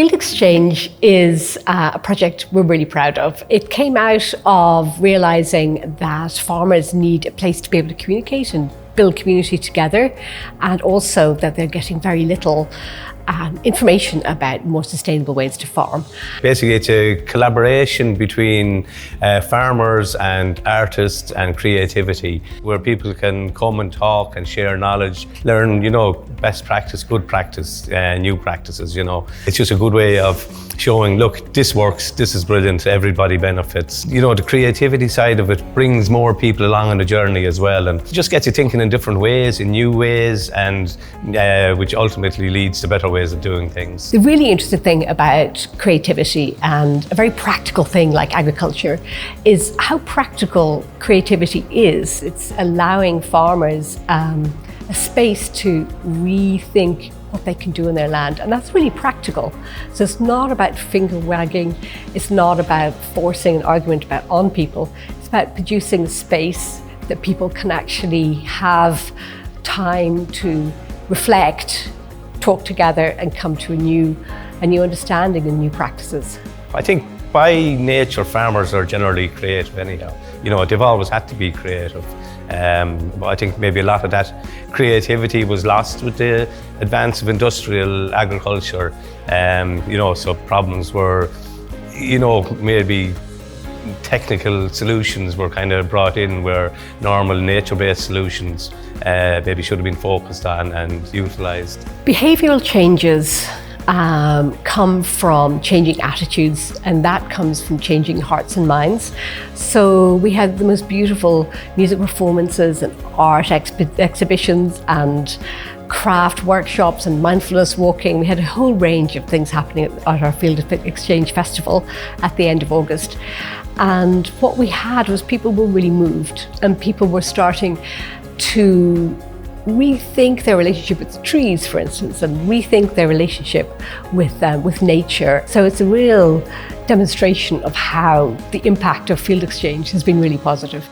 Field Exchange is a project we're really proud of. It came out of realising that farmers need a place to be able to communicate and build community together, and also that they're getting very little information about more sustainable ways to farm. Basically, it's a collaboration between farmers and artists and creativity, where people can come and talk and share knowledge, learn, best practice, good practice, new practices, It's just a good way of showing, look, this works, this is brilliant, everybody benefits. The creativity side of it brings more people along on the journey as well, and just gets you thinking in different ways, in new ways, and which ultimately leads to better ways of doing things. The really interesting thing about creativity, and a very practical thing like agriculture, is how practical creativity is. It's allowing farmers a space to rethink what they can do in their land, and that's really practical. So it's not about finger wagging, it's not about forcing an argument on people, it's about producing a space that people can actually have time to reflect, talk together, and come to a new understanding and new practices. I think by nature farmers are generally creative anyhow. They've always had to be creative. But I think maybe a lot of that creativity was lost with the advance of industrial agriculture. So problems were, maybe technical solutions were kind of brought in where normal nature-based solutions maybe should have been focused on and utilised. Behavioural changes come from changing attitudes, and that comes from changing hearts and minds. So we had the most beautiful music performances and art exhibitions and craft workshops and mindfulness walking. We had a whole range of things happening at our Field Exchange Festival at the end of August. And what we had was people were really moved, and people were starting to rethink their relationship with the trees, for instance, and rethink their relationship with nature. So it's a real demonstration of how the impact of Field Exchange has been really positive.